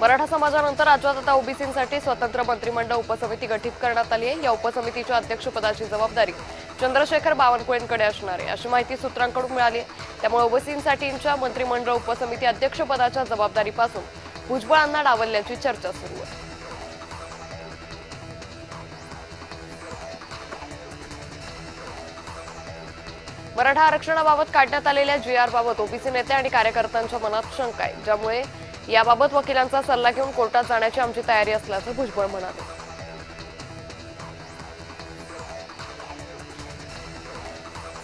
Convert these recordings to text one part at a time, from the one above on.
मराठा समाजानंतर राज्यात आता ओबीसींसाठी स्वतंत्र मंत्रिमंडळ उपसमिती गठीत करण्यात आली आहे। या उपसमितीच्या अध्यक्षपदाची जबाबदारी चंद्रशेखर बावनकुळेंकडे असणार आहे अशी माहिती सूत्रांकडून मिळाली आहे। त्यामुळे ओबीसींसाठीच्या मंत्रिमंडळ उपसमिती अध्यक्षपदाच्या जबाबदारीपासून भुजबळांना डावलल्याची चर्चा सुरू आहे। मराठा आरक्षणाबाबत काढण्यात आलेल्या जीआर बाबत ओबीसी नेते आणि कार्यकर्त्यांच्या मनात शंका आहे, ज्यामुळे याबाबत वकिलांचा सल्ला घेऊन कोर्टात जाण्याची आमची तयारी असल्याचं भुजबळ म्हणाले।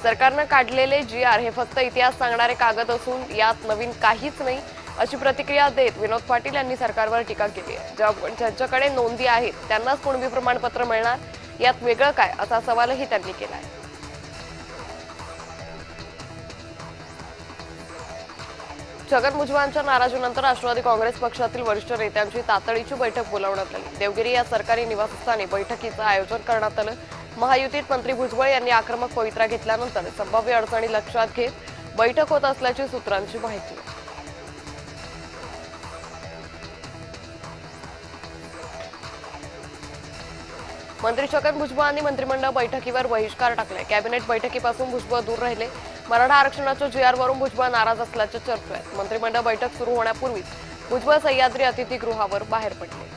सरकारनं काढलेले जीआर हे फक्त इतिहास सांगणारे कागद असून यात नवीन काहीच नाही अशी प्रतिक्रिया देत विनोद पाटील यांनी सरकारवर टीका केली आहे। ज्यांच्याकडे नोंदी आहेत त्यांनाच कुणबी प्रमाणपत्र मिळणार, यात वेगळं काय असा सवालही त्यांनी केला आहे। छगन भुजबळांच्या नाराजीनंतर राष्ट्रवादी काँग्रेस पक्षातील वरिष्ठ नेत्यांची तातडीची बैठक बोलावण्यात आली। देवगिरी या सरकारी निवासस्थानी बैठकीचं आयोजन करण्यात आलं। महायुतीत मंत्री भुजबळ यांनी आक्रमक पवित्रा घेतल्यानंतर संभाव्य अडचणी लक्षात घेत बैठक होत असल्याची सूत्रांची माहिती आहे। मंत्री छगन भुजबळांनी मंत्रिमंडळ बैठकीवर बहिष्कार टाकलाय। कॅबिनेट बैठकीपासून भुजबळ दूर राहिले। मराठा आरक्षणाच्या जीआरवरून भुजबळ नाराज असल्याच्या चर्चा आहेत। मंत्रिमंडळ बैठक सुरू होण्यापूर्वीच भुजबळ सह्याद्री अतिथीगृहावर बाहेर पडले।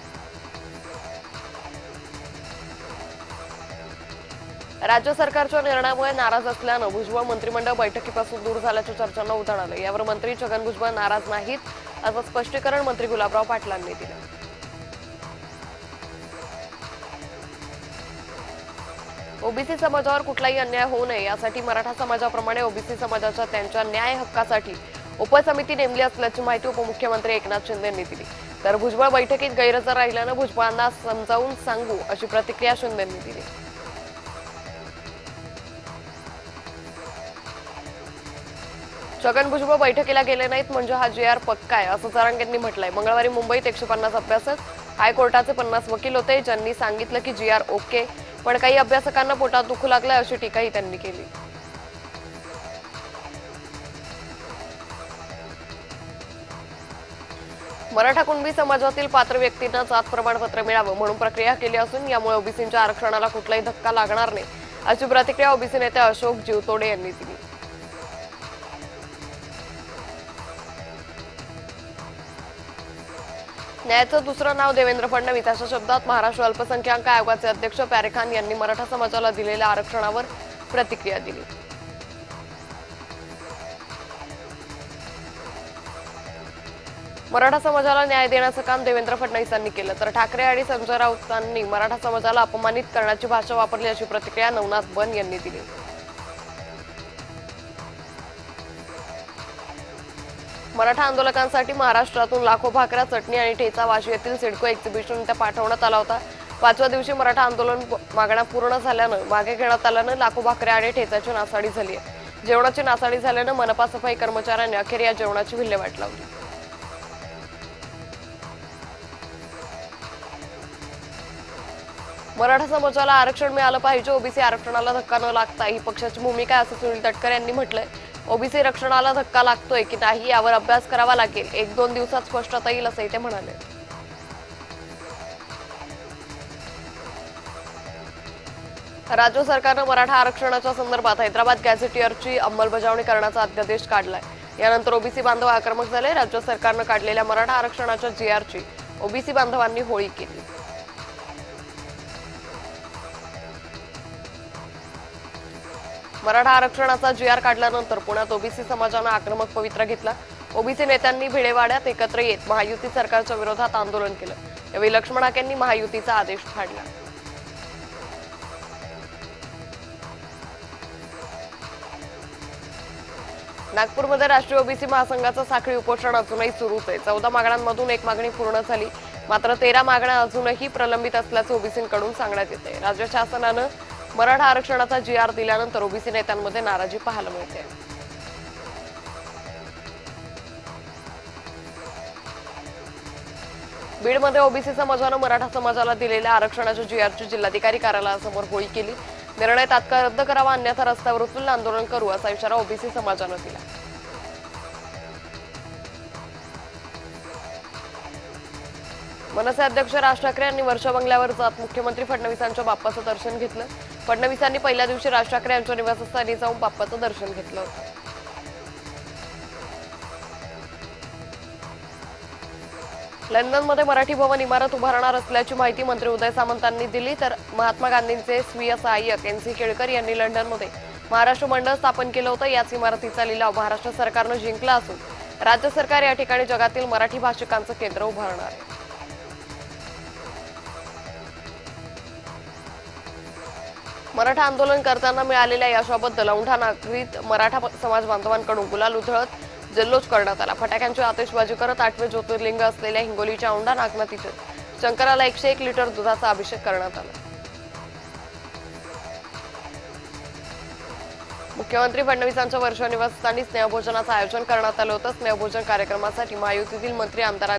राज्य सरकारच्या निर्णयामुळे नाराज असल्यानं भुजबळ मंत्रिमंडळ बैठकीपासून दूर झाल्याच्या चर्चांना उधाण आलं। यावर मंत्री छगन भुजबळ नाराज नाहीत असं स्पष्टीकरण मंत्री गुलाबराव पाटलांनी दिलं। ओबीसी समाजावर कुठलाही अन्याय होऊ नये यासाठी मराठा समाजाप्रमाणे ओबीसी समाजाच्या त्यांच्या न्याय हक्कासाठी उपसमिती नेमली असल्याची माहिती उपमुख्यमंत्री एकनाथ शिंदे यांनी दिली। तर भुजबळ बैठकीत गैरहजर राहिल्यानं भुजबळांना समजावून सांगू अशी प्रतिक्रिया शिंदे यांनी दिली। छगन भुजबळ बैठकीला गेले नाहीत म्हणजे हा जीआर पक्का आहे असं जरांगेंनी म्हटलंय। मंगळवारी मुंबईत 150 अभ्यासक, हायकोर्टाचे 50 वकील होते ज्यांनी सांगितलं की जीआर ओके, पण काही अभ्यासकांना पोटात दुखू लागलंय अशी टीकाही त्यांनी केली। मराठा कुणबी समाजातील पात्र व्यक्तींना जात प्रमाणपत्र मिळावं म्हणून प्रक्रिया केली असून यामुळे ओबीसींच्या आरक्षणाला कुठलाही धक्का लागणार नाही अशी प्रतिक्रिया ओबीसी नेते अशोक जीवतोडे यांनी दिली। न्यायाचं दुसरं नाव देवेंद्र फडणवीस अशा शब्दात महाराष्ट्र अल्पसंख्याक आयोगाचे अध्यक्ष प्यारेखान यांनी मराठा समाजाला दिलेल्या आरक्षणावर प्रतिक्रिया दिली। मराठा समाजाला न्याय देण्याचं काम देवेंद्र फडणवीसांनी केलं तर ठाकरे आणि संजय राऊतांनी मराठा समाजाला अपमानित करण्याची भाषा वापरली अशी प्रतिक्रिया नवनाथ बन यांनी दिली। मराठा आंदोलकांसाठी महाराष्ट्रातून लाखो भाकऱ्या, चटणी आणि ठेचा वाशी येथील सिडको एक्झिबिशन इथे पाठवण्यात आला होता। 5व्या दिवशी मराठा आंदोलन मागण्या पूर्ण झाल्यानं मागे घेण्यात आल्यानं लाखो भाकऱ्या आणि ठेचाची नासाडी झाली आहे। जेवणाची नासाडी झाल्यानं मनपा सफाई कर्मचाऱ्यांनी अखेर या जेवणाची विल्हेवाट लावली। मराठा समाजाला आरक्षण मिळालं पाहिजे, ओबीसी आरक्षणाला धक्का न लागता ही पक्षाची भूमिका आहे असं सुनील तटकरे यांनी म्हटलंय। ओबीसी आरक्षणाला धक्का लागतोय की नाही यावर अभ्यास करावा लागेल, 1-2 दिवसात स्पष्टता येईल असंही ते म्हणाले। राज्य सरकारनं मराठा आरक्षणाच्या संदर्भात हैदराबाद गॅझेटियरची अंमलबजावणी करण्याचा अध्यादेश काढलाय। यानंतर ओबीसी बांधव आक्रमक झाले। राज्य सरकारनं काढलेल्या मराठा आरक्षणाच्या जीआरची ओबीसी बांधवांनी होळी केली। मराठा आरक्षणाचा जीआर काढल्यानंतर पुण्यात ओबीसी समाजानं आक्रमक पवित्रा घेतला। ओबीसी नेत्यांनी भिडेवाड्यात एकत्र येत महायुती सरकारच्या विरोधात आंदोलन केलं। यावेळी लक्ष्मण हाकेंनी महायुतीचा आदेश फाडला। नागपूरमध्ये राष्ट्रीय ओबीसी महासंघाचं साखळी उपोषण अजूनही सुरूच आहे। 14 मागण्यांमधून एक मागणी पूर्ण झाली, मात्र 13 मागण्या अजूनही प्रलंबित असल्याचं ओबीसींकडून सांगण्यात येते। राज्य शासनानं मराठा आरक्षणाचा जीआर दिल्यानंतर ओबीसी नेत्यांमध्ये नाराजी पाहायला मिळते। बीडमध्ये ओबीसी समाजानं मराठा समाजाला दिलेल्या आरक्षणाच्या जीआरची जिल्हाधिकारी कार्यालयासमोर होळी केली। निर्णय तात्काळ रद्द करावा अन्यथा रस्त्यावर उतरून आंदोलन करू असा इशारा ओबीसी समाजानं दिला। मनसे अध्यक्ष राज ठाकरे यांनी वर्षा बंगल्यावर जात मुख्यमंत्री फडणवीसांच्या बाप्पाचं दर्शन घेतलं. फडणवीसांनी पहिल्या दिवशी राज ठाकरे यांच्या निवासस्थानी जाऊन बाप्पाचं दर्शन घेतलं होतं. लंडनमध्ये मराठी भवन इमारत उभारणार असल्याची माहिती मंत्री उदय सामंतांनी दिली. तर महात्मा गांधींचे स्वीय सहाय्यक NC केळकर यांनी लंडनमध्ये महाराष्ट्र मंडळ स्थापन केलं होतं. याच इमारतीचा लिलाव महाराष्ट्र सरकारनं जिंकला असून राज्य सरकार या ठिकाणी जगातील मराठी भाषिकांचं केंद्र उभारणार आहे. मराठा आंदोलन करताना मिळालेल्या यशाबद्दल औंढा नागरीत मराठा समाज बांधवांकडून गुलाल उधळत जल्लोष करण्यात आला. फटाक्यांची आतिषबाजी करत 8वे ज्योतिर्लिंग असलेल्या हिंगोलीच्या औंढा नागनाथ इथे शंकराला 101 लिटर दुधाचा अभिषेक करण्यात आला. मुख्यमंत्री फडणवीसांच्या वर्षा निवासस्थानी स्नेहभोजनाचं आयोजन करण्यात आलं होतं. स्नेहभोजन कार्यक्रमासाठी महायुतीतील मंत्री आमदारांनी